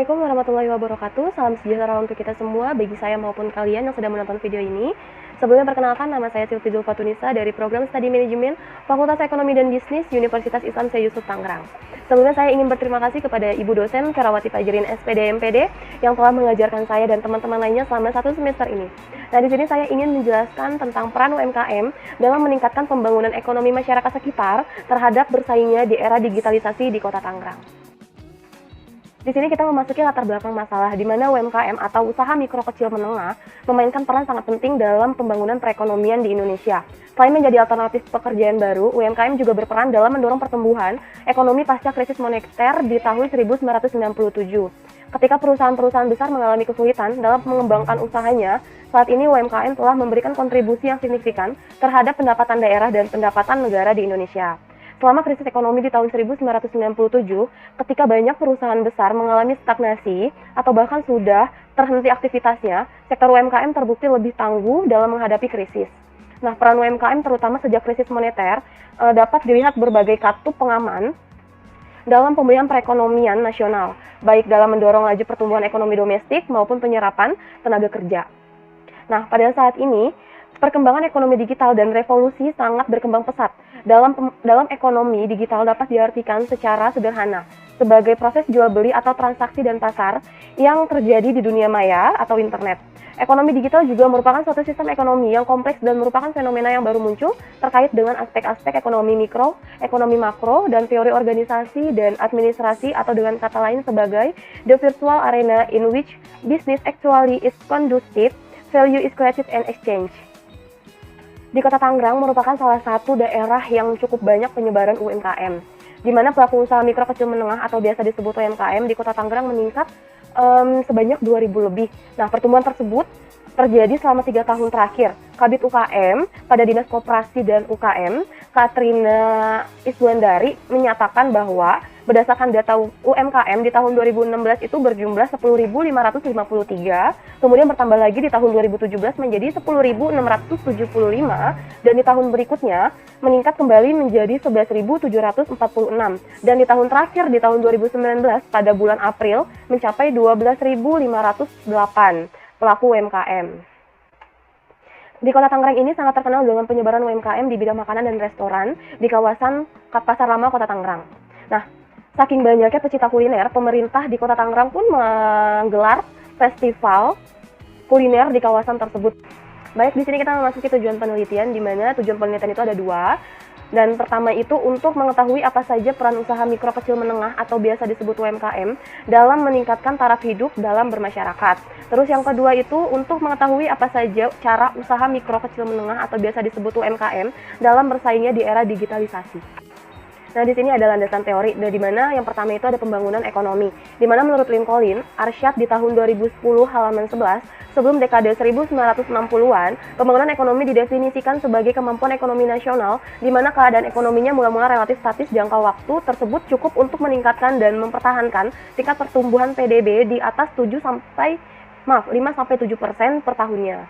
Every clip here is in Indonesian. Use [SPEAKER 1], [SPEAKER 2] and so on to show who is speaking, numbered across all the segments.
[SPEAKER 1] Assalamualaikum warahmatullahi wabarakatuh. Salam sejahtera untuk kita semua, bagi saya maupun kalian yang sedang menonton video ini. Sebelumnya perkenalkan, nama saya Silvi Zulfatunisa dari Program Studi Manajemen Fakultas Ekonomi dan Bisnis Universitas Islam Syekh Yusuf Tangerang. Sebelumnya saya ingin berterima kasih kepada Ibu dosen Ferawati Fajrin SPD MPD yang telah mengajarkan saya dan teman-teman lainnya selama 1 semester ini. Nah, di sini saya ingin menjelaskan tentang peran UMKM dalam meningkatkan pembangunan ekonomi masyarakat sekitar terhadap bersaingnya di era digitalisasi di Kota Tangerang. Di sini kita memasuki latar belakang masalah di mana UMKM atau usaha mikro kecil menengah memainkan peran sangat penting dalam pembangunan perekonomian di Indonesia. Selain menjadi alternatif pekerjaan baru, UMKM juga berperan dalam mendorong pertumbuhan ekonomi pasca krisis moneter di tahun 1997. Ketika perusahaan-perusahaan besar mengalami kesulitan dalam mengembangkan usahanya, saat ini UMKM telah memberikan kontribusi yang signifikan terhadap pendapatan daerah dan pendapatan negara di Indonesia. Selama krisis ekonomi di tahun 1997, ketika banyak perusahaan besar mengalami stagnasi atau bahkan sudah terhenti aktivitasnya, sektor UMKM terbukti lebih tangguh dalam menghadapi krisis. Nah, peran UMKM terutama sejak krisis moneter dapat dilihat berbagai katup pengaman dalam pemulihan perekonomian nasional, baik dalam mendorong laju pertumbuhan ekonomi domestik maupun penyerapan tenaga kerja. Nah, pada saat ini, perkembangan ekonomi digital dan revolusi sangat berkembang pesat. Dalam ekonomi digital dapat diartikan secara sederhana sebagai proses jual beli atau transaksi dan pasar yang terjadi di dunia maya atau internet. Ekonomi digital juga merupakan suatu sistem ekonomi yang kompleks dan merupakan fenomena yang baru muncul terkait dengan aspek-aspek ekonomi mikro, ekonomi makro, dan teori organisasi dan administrasi, atau dengan kata lain sebagai the virtual arena in which business actually is conducted, value is created and exchanged. Di Kota Tangerang merupakan salah satu daerah yang cukup banyak penyebaran UMKM, di mana pelaku usaha mikro kecil menengah atau biasa disebut UMKM di Kota Tangerang meningkat sebanyak 2.000 lebih. Nah, pertumbuhan tersebut terjadi selama 3 tahun terakhir. Kabid UKM pada Dinas Koperasi dan UKM, Katrina Iswandari, menyatakan bahwa berdasarkan data UMKM di tahun 2016 itu berjumlah 10.553, kemudian bertambah lagi di tahun 2017 menjadi 10.675, dan di tahun berikutnya meningkat kembali menjadi 11.746, dan di tahun terakhir di tahun 2019 pada bulan April mencapai 12.508 pelaku UMKM. Di Kota Tangerang ini sangat terkenal dengan penyebaran UMKM di bidang makanan dan restoran di kawasan Pasar Lama Kota Tangerang. Nah, saking banyaknya pecinta kuliner, pemerintah di Kota Tangerang pun menggelar festival kuliner di kawasan tersebut. Baik, di sini kita memasuki tujuan penelitian, di mana tujuan penelitian itu ada 2. Dan pertama itu untuk mengetahui apa saja peran usaha mikro kecil menengah atau biasa disebut UMKM dalam meningkatkan taraf hidup dalam bermasyarakat. Terus yang kedua itu untuk mengetahui apa saja cara usaha mikro kecil menengah atau biasa disebut UMKM dalam bersaingnya di era digitalisasi. Nah, di sini ada landasan teori, di mana yang pertama itu ada pembangunan ekonomi, di mana menurut Lincoln, Arsyad di tahun 2010 halaman 11, sebelum dekade 1960-an, pembangunan ekonomi didefinisikan sebagai kemampuan ekonomi nasional, di mana keadaan ekonominya mula-mula relatif statis jangka waktu tersebut cukup untuk meningkatkan dan mempertahankan tingkat pertumbuhan PDB di atas 5-7% per tahunnya.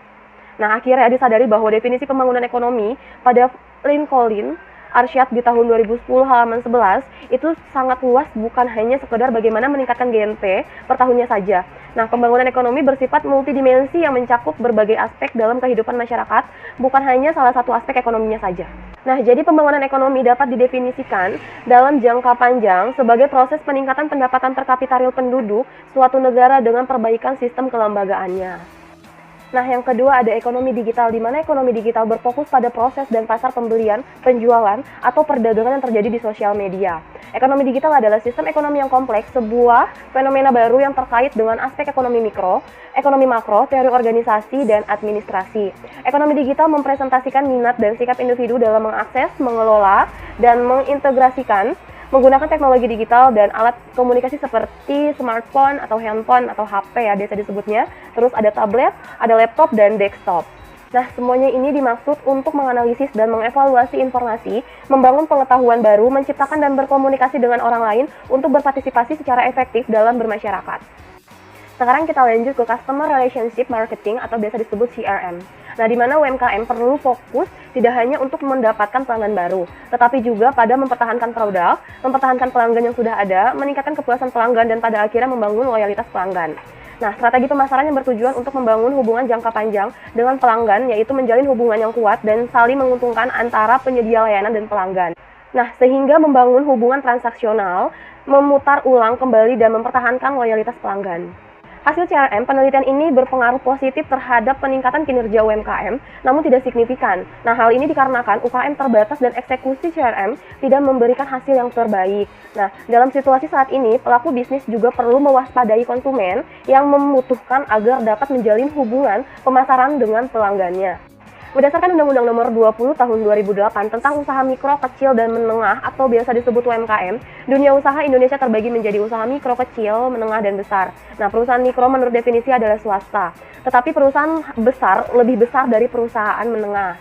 [SPEAKER 1] Nah, akhirnya disadari bahwa definisi pembangunan ekonomi pada Lincoln Arsyad di tahun 2010 halaman 11 itu sangat luas, bukan hanya sekedar bagaimana meningkatkan GNP per tahunnya saja. Nah, pembangunan ekonomi bersifat multidimensi yang mencakup berbagai aspek dalam kehidupan masyarakat, bukan hanya salah satu aspek ekonominya saja. Nah, jadi pembangunan ekonomi dapat didefinisikan dalam jangka panjang sebagai proses peningkatan pendapatan per kapita real penduduk suatu negara dengan perbaikan sistem kelembagaannya. Nah, yang kedua ada ekonomi digital, di mana ekonomi digital berfokus pada proses dan pasar pembelian, penjualan, atau perdagangan yang terjadi di sosial media. Ekonomi digital adalah sistem ekonomi yang kompleks, sebuah fenomena baru yang terkait dengan aspek ekonomi mikro, ekonomi makro, teori organisasi, dan administrasi. Ekonomi digital mempresentasikan minat dan sikap individu dalam mengakses, mengelola, dan mengintegrasikan menggunakan teknologi digital dan alat komunikasi seperti smartphone atau handphone atau HP ya biasa disebutnya. Terus ada tablet, ada laptop, dan desktop. Nah, semuanya ini dimaksud untuk menganalisis dan mengevaluasi informasi, membangun pengetahuan baru, menciptakan dan berkomunikasi dengan orang lain untuk berpartisipasi secara efektif dalam bermasyarakat. Sekarang kita lanjut ke Customer Relationship Marketing atau biasa disebut CRM. Nah, di mana UMKM perlu fokus tidak hanya untuk mendapatkan pelanggan baru, tetapi juga pada mempertahankan produk, mempertahankan pelanggan yang sudah ada, meningkatkan kepuasan pelanggan, dan pada akhirnya membangun loyalitas pelanggan. Nah, strategi pemasaran yang bertujuan untuk membangun hubungan jangka panjang dengan pelanggan, yaitu menjalin hubungan yang kuat dan saling menguntungkan antara penyedia layanan dan pelanggan. Nah, sehingga membangun hubungan transaksional, memutar ulang kembali dan mempertahankan loyalitas pelanggan. Hasil CRM, penelitian ini berpengaruh positif terhadap peningkatan kinerja UMKM, namun tidak signifikan. Nah, hal ini dikarenakan UKM terbatas dan eksekusi CRM tidak memberikan hasil yang terbaik. Nah, dalam situasi saat ini, pelaku bisnis juga perlu mewaspadai konsumen yang membutuhkan agar dapat menjalin hubungan pemasaran dengan pelanggannya. Berdasarkan Undang-Undang Nomor 20 Tahun 2008 tentang usaha mikro, kecil, dan menengah atau biasa disebut UMKM, dunia usaha Indonesia terbagi menjadi usaha mikro, kecil, menengah, dan besar. Nah, perusahaan mikro menurut definisi adalah swasta, tetapi perusahaan besar lebih besar dari perusahaan menengah.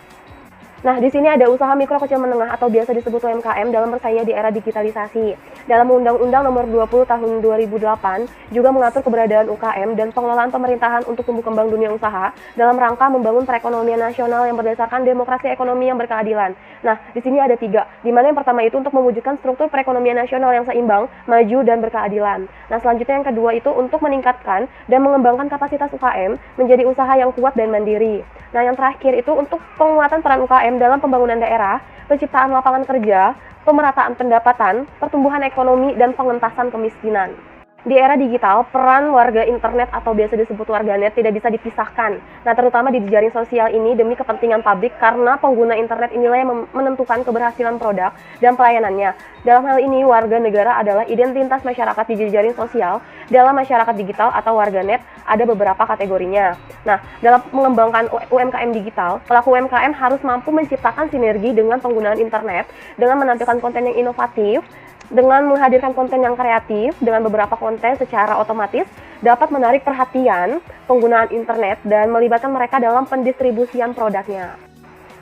[SPEAKER 1] Nah, di sini ada usaha mikro, kecil, menengah atau biasa disebut UMKM dalam bersaingnya di era digitalisasi. Dalam Undang-Undang Nomor 20 Tahun 2008 juga mengatur keberadaan UKM dan pengelolaan pemerintahan untuk tumbuh kembang dunia usaha dalam rangka membangun perekonomian nasional yang berdasarkan demokrasi ekonomi yang berkeadilan. Nah, di sini ada 3, di mana yang pertama itu untuk mewujudkan struktur perekonomian nasional yang seimbang, maju, dan berkeadilan. Nah, selanjutnya yang kedua itu untuk meningkatkan dan mengembangkan kapasitas UKM menjadi usaha yang kuat dan mandiri. Nah, yang terakhir itu untuk penguatan peran UKM dalam pembangunan daerah, penciptaan lapangan kerja, pemerataan pendapatan, pertumbuhan ekonomi, dan pengentasan kemiskinan. Di era digital, peran warga internet atau biasa disebut warganet tidak bisa dipisahkan. Nah, terutama di jejaring sosial ini demi kepentingan publik karena pengguna internet inilah yang menentukan keberhasilan produk dan pelayanannya. Dalam hal ini, warga negara adalah identitas masyarakat di jejaring sosial. Dalam masyarakat digital atau warganet ada beberapa kategorinya. Nah, dalam mengembangkan UMKM digital, pelaku UMKM harus mampu menciptakan sinergi dengan penggunaan internet dengan menampilkan konten yang inovatif, dengan menghadirkan konten yang kreatif, dengan beberapa konten secara otomatis dapat menarik perhatian penggunaan internet dan melibatkan mereka dalam pendistribusian produknya.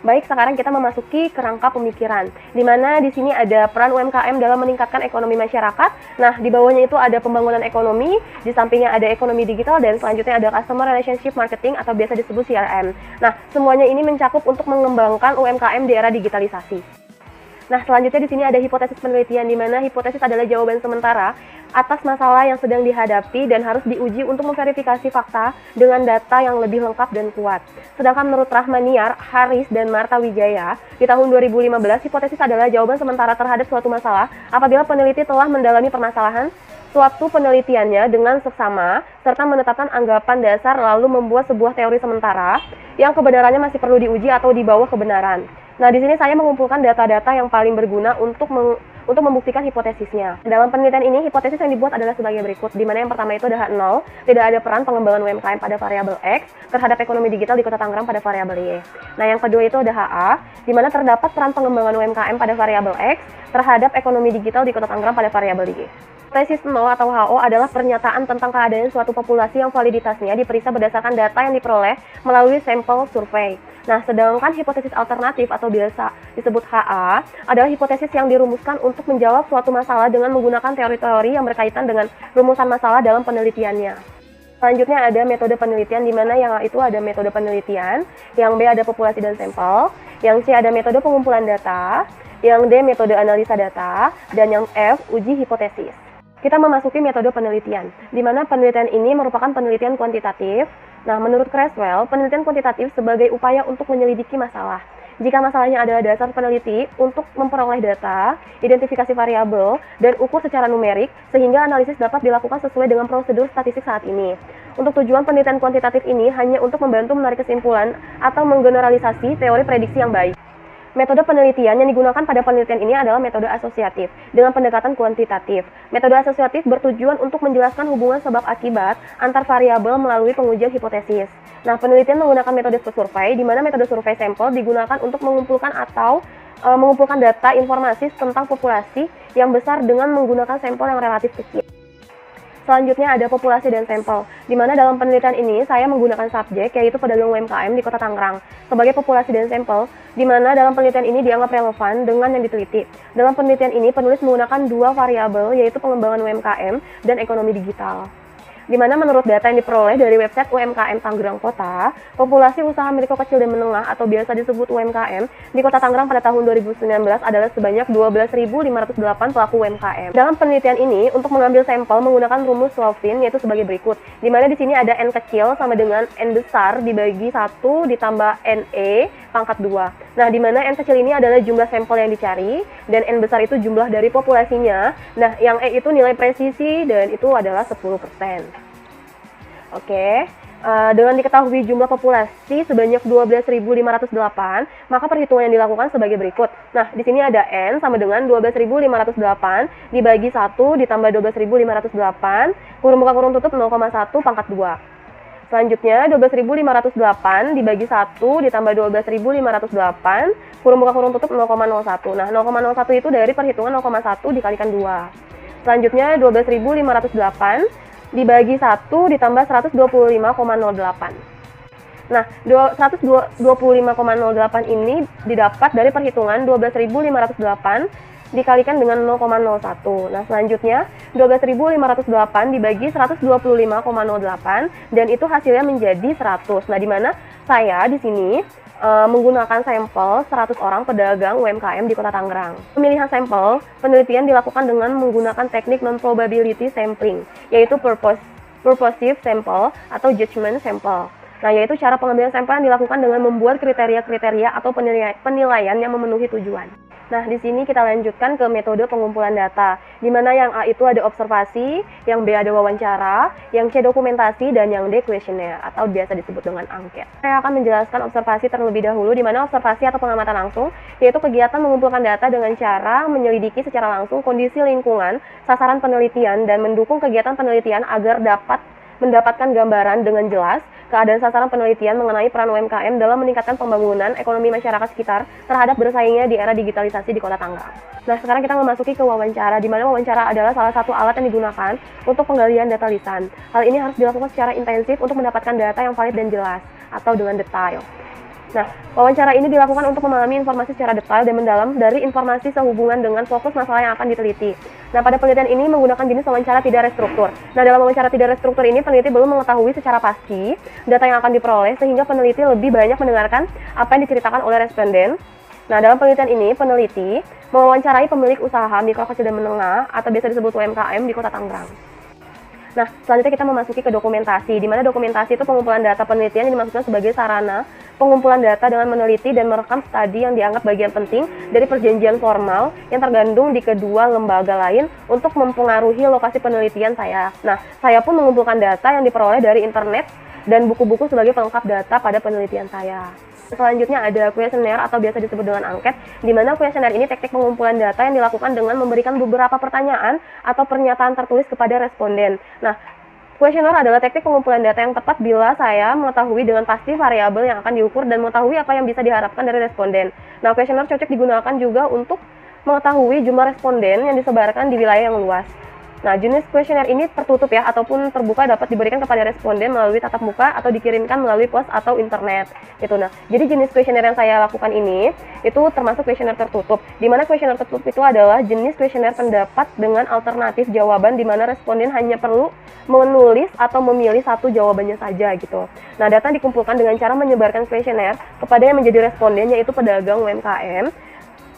[SPEAKER 1] Baik, sekarang kita memasuki kerangka pemikiran, di mana di sini ada peran UMKM dalam meningkatkan ekonomi masyarakat. Nah, di bawahnya itu ada pembangunan ekonomi, di sampingnya ada ekonomi digital, dan selanjutnya ada Customer Relationship Marketing atau biasa disebut CRM. Nah, semuanya ini mencakup untuk mengembangkan UMKM di era digitalisasi. Nah, selanjutnya di sini ada hipotesis penelitian, di mana hipotesis adalah jawaban sementara atas masalah yang sedang dihadapi dan harus diuji untuk memverifikasi fakta dengan data yang lebih lengkap dan kuat. Sedangkan menurut Rahmaniar, Haris, dan Marta Wijaya, di tahun 2015, hipotesis adalah jawaban sementara terhadap suatu masalah apabila peneliti telah mendalami permasalahan suatu penelitiannya dengan seksama, serta menetapkan anggapan dasar lalu membuat sebuah teori sementara yang kebenarannya masih perlu diuji atau di bawah kebenaran. Nah, di sini saya mengumpulkan data-data yang paling berguna untuk membuktikan hipotesisnya. Dalam penelitian ini, hipotesis yang dibuat adalah sebagai berikut, di mana yang pertama itu ada H0, tidak ada peran pengembangan UMKM pada variabel X terhadap ekonomi digital di Kota Tangerang pada variabel Y. Nah, yang kedua itu ada HA, di mana terdapat peran pengembangan UMKM pada variabel X terhadap ekonomi digital di Kota Tangerang pada variabel Y. Hipotesis 0 atau HO adalah pernyataan tentang keadaan suatu populasi yang validitasnya diperiksa berdasarkan data yang diperoleh melalui sampel survei. Nah, sedangkan hipotesis alternatif atau biasa disebut HA adalah hipotesis yang dirumuskan untuk menjawab suatu masalah dengan menggunakan teori-teori yang berkaitan dengan rumusan masalah dalam penelitiannya. Selanjutnya ada metode penelitian, di mana yang A itu ada metode penelitian, yang B ada populasi dan sampel, yang C ada metode pengumpulan data, yang D metode analisa data, dan yang F uji hipotesis. Kita memasuki metode penelitian, di mana penelitian ini merupakan penelitian kuantitatif. Nah, menurut Creswell, penelitian kuantitatif sebagai upaya untuk menyelidiki masalah. Jika masalahnya adalah dasar peneliti untuk memperoleh data, identifikasi variabel, dan ukur secara numerik, sehingga analisis dapat dilakukan sesuai dengan prosedur statistik saat ini. Untuk tujuan penelitian kuantitatif ini hanya untuk membantu menarik kesimpulan atau menggeneralisasi teori prediksi yang baik. Metode penelitian yang digunakan pada penelitian ini adalah metode asosiatif dengan pendekatan kuantitatif. Metode asosiatif bertujuan untuk menjelaskan hubungan sebab akibat antar variabel melalui pengujian hipotesis. Nah, penelitian menggunakan metode survei, di mana metode survei sampel digunakan untuk mengumpulkan mengumpulkan data informasi tentang populasi yang besar dengan menggunakan sampel yang relatif kecil. Selanjutnya ada populasi dan sampel, di mana dalam penelitian ini saya menggunakan subjek, yaitu pedagang UMKM di Kota Tangerang, sebagai populasi dan sampel, di mana dalam penelitian ini dianggap relevan dengan yang diteliti. Dalam penelitian ini penulis menggunakan dua variabel, yaitu pengembangan UMKM dan ekonomi digital. di mana menurut data yang diperoleh dari website UMKM Tangerang Kota, populasi usaha mikro kecil dan menengah atau biasa disebut UMKM di Kota Tangerang pada tahun 2019 adalah sebanyak 12.508 pelaku UMKM. Dalam penelitian ini, untuk mengambil sampel menggunakan rumus Slovin yaitu sebagai berikut, di mana di sini ada N kecil sama dengan N besar dibagi 1 ditambah NE pangkat 2. Nah, di mana N kecil ini adalah jumlah sampel yang dicari dan N besar itu jumlah dari populasinya. Nah, yang E itu nilai presisi dan itu adalah 10%. Oke, dengan diketahui jumlah populasi sebanyak 12.508, maka perhitungan yang dilakukan sebagai berikut. Nah, di sini ada N sama dengan 12.508 dibagi 1 ditambah 12.508, kurung buka kurung tutup 0,1 pangkat 2. Selanjutnya, 12.508 dibagi 1 ditambah 12.508, kurung buka kurung tutup 0,01. Nah, 0,01 itu dari perhitungan 0,1 dikalikan 2. Selanjutnya 12.508 dibagi 1 ditambah 125,08. Nah, 125,08 ini didapat dari perhitungan 12.508 dikalikan dengan 0,01. Nah, selanjutnya 12.508 dibagi 125,08 dan itu hasilnya menjadi 100. Nah, di mana saya di sini menggunakan sampel 100 orang pedagang UMKM di Kota Tangerang. Pemilihan sampel, penelitian dilakukan dengan menggunakan teknik non-probability sampling, yaitu purposive sample atau judgment sample. Nah, yaitu cara pengambilan sampel yang dilakukan dengan membuat kriteria-kriteria atau penilaian yang memenuhi tujuan. Nah, di sini kita lanjutkan ke metode pengumpulan data, di mana yang A itu ada observasi, yang B ada wawancara, yang C dokumentasi, dan yang D kuesioner atau biasa disebut dengan angket. Saya akan menjelaskan observasi terlebih dahulu, di mana observasi atau pengamatan langsung, yaitu kegiatan mengumpulkan data dengan cara menyelidiki secara langsung kondisi lingkungan, sasaran penelitian, dan mendukung kegiatan penelitian agar dapat mendapatkan gambaran dengan jelas keadaan sasaran penelitian mengenai peran UMKM dalam meningkatkan pembangunan ekonomi masyarakat sekitar terhadap bersaingnya di era digitalisasi di Kota Tangerang. Nah, sekarang kita memasuki ke wawancara, di mana wawancara adalah salah satu alat yang digunakan untuk penggalian data lisan. Hal ini harus dilakukan secara intensif untuk mendapatkan data yang valid dan jelas, atau dengan detail. Nah, wawancara ini dilakukan untuk memahami informasi secara detail dan mendalam dari informasi sehubungan dengan fokus masalah yang akan diteliti. Nah, pada penelitian ini menggunakan jenis wawancara tidak restruktur. Nah, dalam wawancara tidak restruktur ini, peneliti belum mengetahui secara pasti data yang akan diperoleh, sehingga peneliti lebih banyak mendengarkan apa yang diceritakan oleh responden. Nah, dalam penelitian ini, peneliti mewawancarai pemilik usaha mikro kecil dan menengah atau biasa disebut UMKM di Kota Tangerang. Nah, selanjutnya kita memasuki ke dokumentasi, di mana dokumentasi itu pengumpulan data penelitian yang dimaksudkan sebagai sarana pengumpulan data dengan meneliti dan merekam studi yang dianggap bagian penting dari perjanjian formal yang tergandung di kedua lembaga lain untuk mempengaruhi lokasi penelitian saya. Nah, saya pun mengumpulkan data yang diperoleh dari internet dan buku-buku sebagai pelengkap data pada penelitian saya. Selanjutnya ada kuesioner atau biasa disebut dengan angket, di mana kuesioner ini teknik pengumpulan data yang dilakukan dengan memberikan beberapa pertanyaan atau pernyataan tertulis kepada responden. Nah, kuesioner adalah teknik pengumpulan data yang tepat bila saya mengetahui dengan pasti variabel yang akan diukur dan mengetahui apa yang bisa diharapkan dari responden. Nah, kuesioner cocok digunakan juga untuk mengetahui jumlah responden yang disebarkan di wilayah yang luas. Nah, jenis kuesioner ini tertutup ya, ataupun terbuka dapat diberikan kepada responden melalui tatap muka atau dikirimkan melalui pos atau internet. Itu. Nah, jadi jenis kuesioner yang saya lakukan ini itu termasuk kuesioner tertutup. Di mana kuesioner tertutup itu adalah jenis kuesioner pendapat dengan alternatif jawaban di mana responden hanya perlu menulis atau memilih satu jawabannya saja gitu. Nah, data dikumpulkan dengan cara menyebarkan kuesioner kepada yang menjadi responden, yaitu pedagang UMKM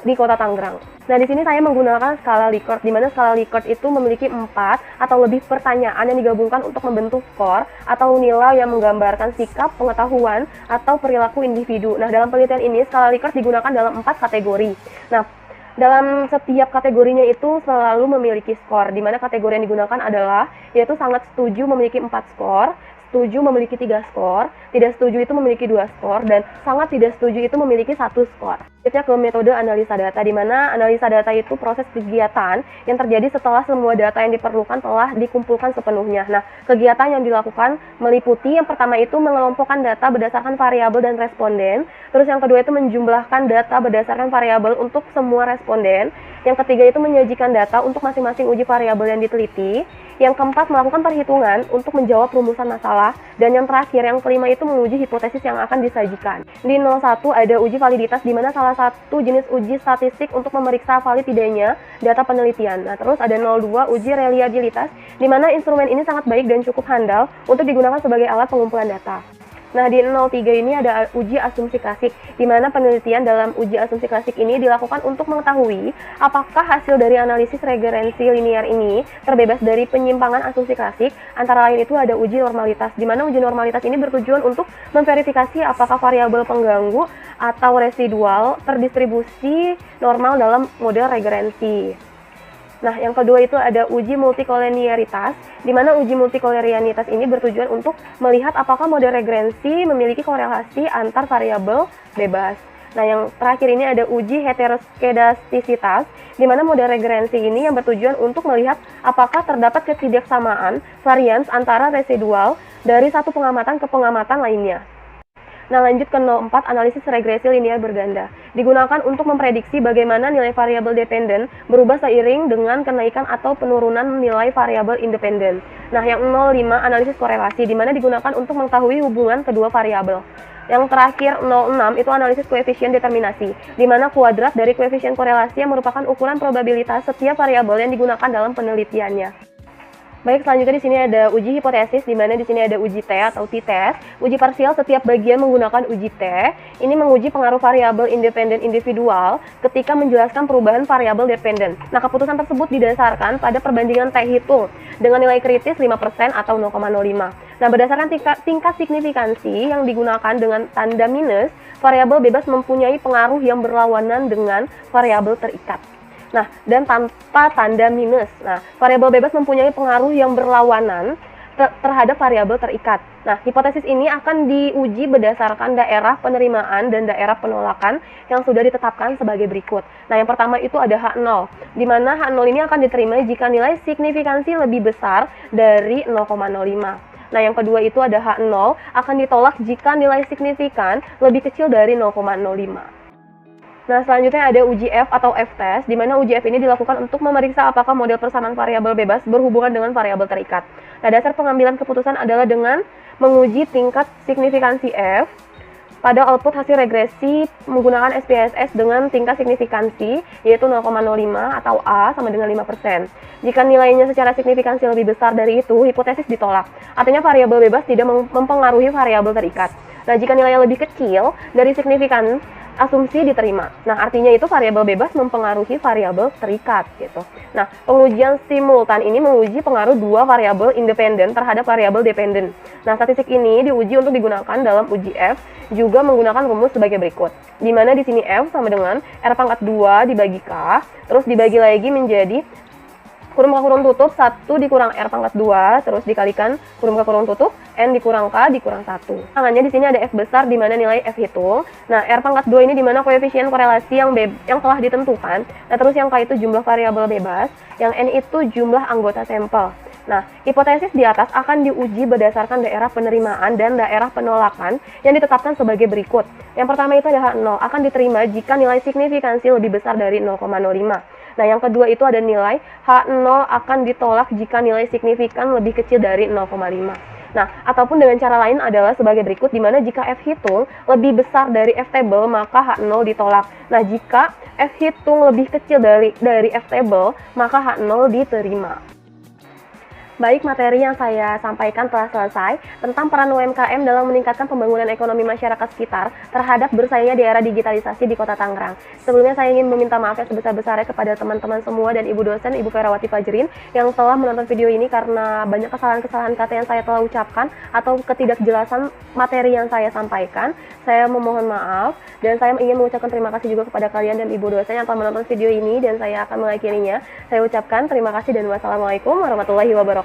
[SPEAKER 1] di Kota Tangerang. Nah, di sini saya menggunakan skala Likert, di mana skala Likert itu memiliki 4 atau lebih pertanyaan yang digabungkan untuk membentuk skor atau nilai yang menggambarkan sikap, pengetahuan, atau perilaku individu. Nah, dalam penelitian ini skala Likert digunakan dalam 4 kategori. Nah, dalam setiap kategorinya itu selalu memiliki skor, di mana kategori yang digunakan adalah yaitu sangat setuju memiliki 4 skor, setuju memiliki 3 skor, tidak setuju itu memiliki 2 skor, dan sangat tidak setuju itu memiliki 1 skor. Selanjutnya ke metode analisa data, di mana analisa data itu proses kegiatan yang terjadi setelah semua data yang diperlukan telah dikumpulkan sepenuhnya. Nah, kegiatan yang dilakukan meliputi yang pertama itu mengelompokkan data berdasarkan variabel dan responden, terus yang kedua itu menjumlahkan data berdasarkan variabel untuk semua responden, yang ketiga itu menyajikan data untuk masing-masing uji variabel yang diteliti, Yang keempat, melakukan perhitungan untuk menjawab rumusan masalah. Dan yang terakhir, yang kelima itu menguji hipotesis yang akan disajikan. Di 01 ada uji validitas, di mana salah satu jenis uji statistik untuk memeriksa valid tidaknya data penelitian. Nah, terus ada 02 uji reliabilitas, di mana instrumen ini sangat baik dan cukup handal untuk digunakan sebagai alat pengumpulan data. Nah, di 03 ini ada uji asumsi klasik, di mana penelitian dalam uji asumsi klasik ini dilakukan untuk mengetahui apakah hasil dari analisis regressi linear ini terbebas dari penyimpangan asumsi klasik. Antara lain itu ada uji normalitas, di mana uji normalitas ini bertujuan untuk memverifikasi apakah variabel pengganggu atau residual terdistribusi normal dalam model regressi. Nah, yang kedua itu ada uji multikolenialitas, di mana uji multikolenialitas ini bertujuan untuk melihat apakah model regressi memiliki korelasi antar variabel bebas. Nah, yang terakhir ini ada uji heteroskedastisitas, di mana model regressi ini yang bertujuan untuk melihat apakah terdapat ketidaksamaan varians antara residual dari satu pengamatan ke pengamatan lainnya. Nah, lanjut ke 04, analisis regresi linear berganda. Digunakan untuk memprediksi bagaimana nilai variabel dependen berubah seiring dengan kenaikan atau penurunan nilai variabel independen. Nah, yang 05, analisis korelasi, di mana digunakan untuk mengetahui hubungan kedua variabel. Yang terakhir, 06, itu analisis koefisien determinasi, di mana kuadrat dari koefisien korelasi yang merupakan ukuran probabilitas setiap variabel yang digunakan dalam penelitiannya. Baik, selanjutnya di sini ada uji hipotesis, di mana di sini ada uji T atau t-test. Uji parsial setiap bagian menggunakan uji T. Ini menguji pengaruh variabel independen individual ketika menjelaskan perubahan variabel dependen. Nah, keputusan tersebut didasarkan pada perbandingan T hitung dengan nilai kritis 5% atau 0,05. Nah, berdasarkan tingkat signifikansi yang digunakan dengan tanda minus, variabel bebas mempunyai pengaruh yang berlawanan dengan variabel terikat. Nah, dan tanpa tanda minus. Nah, variabel bebas mempunyai pengaruh yang berlawanan terhadap variabel terikat. Nah, hipotesis ini akan diuji berdasarkan daerah penerimaan dan daerah penolakan yang sudah ditetapkan sebagai berikut. Nah, yang pertama itu ada H0, di mana H0 ini akan diterima jika nilai signifikansi lebih besar dari 0,05. Nah, yang kedua itu ada H0 akan ditolak jika nilai signifikan lebih kecil dari 0,05. Nah, selanjutnya ada uji F atau F-test, di mana uji F ini dilakukan untuk memeriksa apakah model persamaan variabel bebas berhubungan dengan variabel terikat. Nah, dasar pengambilan keputusan adalah dengan menguji tingkat signifikansi F pada output hasil regresi menggunakan SPSS dengan tingkat signifikansi, yaitu 0,05 atau A sama dengan 5%. Jika nilainya secara signifikansi lebih besar dari itu, hipotesis ditolak. Artinya variabel bebas tidak mempengaruhi variabel terikat. Nah, jika nilainya lebih kecil dari signifikan, asumsi diterima. Nah, artinya itu variabel bebas mempengaruhi variabel terikat gitu. Nah, pengujian simultan ini menguji pengaruh dua variabel independen terhadap variabel dependen. Nah, statistik ini diuji untuk digunakan dalam uji F, juga menggunakan rumus sebagai berikut. Di mana di sini F sama dengan R⁻2 dibagi K, terus dibagi lagi menjadi kurung ke kurung tutup 1 dikurang R⁻2, terus dikalikan kurung ke kurung tutup N dikurang K dikurang 1. Tangannya di sini ada F besar di mana nilai F hitung. Nah, R⁻2 ini di mana koefisien korelasi yang telah ditentukan. Nah, terus yang K itu jumlah variabel bebas, yang N itu jumlah anggota sampel. Nah, hipotesis di atas akan diuji berdasarkan daerah penerimaan dan daerah penolakan yang ditetapkan sebagai berikut. Yang pertama itu ada H0, akan diterima jika nilai signifikansi lebih besar dari 0,05. Nah, yang kedua itu ada nilai H0 akan ditolak jika nilai signifikan lebih kecil dari 0,5. Nah, ataupun dengan cara lain adalah sebagai berikut, di mana jika F hitung lebih besar dari F table, maka H0 ditolak. Nah, jika F hitung lebih kecil dari F table, maka H0 diterima. Baik, materi yang saya sampaikan telah selesai tentang peran UMKM dalam meningkatkan pembangunan ekonomi masyarakat sekitar terhadap bersaingnya di era digitalisasi di Kota Tangerang. Sebelumnya saya ingin meminta maaf yang sebesar-besarnya kepada teman-teman semua dan Ibu dosen, Ibu Ferawati Fajrin, yang telah menonton video ini karena banyak kesalahan-kesalahan kata yang saya telah ucapkan atau ketidakjelasan materi yang saya sampaikan. Saya memohon maaf dan saya ingin mengucapkan terima kasih juga kepada kalian dan Ibu dosen yang telah menonton video ini, dan saya akan mengakhirinya. Saya ucapkan terima kasih dan wassalamualaikum warahmatullahi wabarakatuh.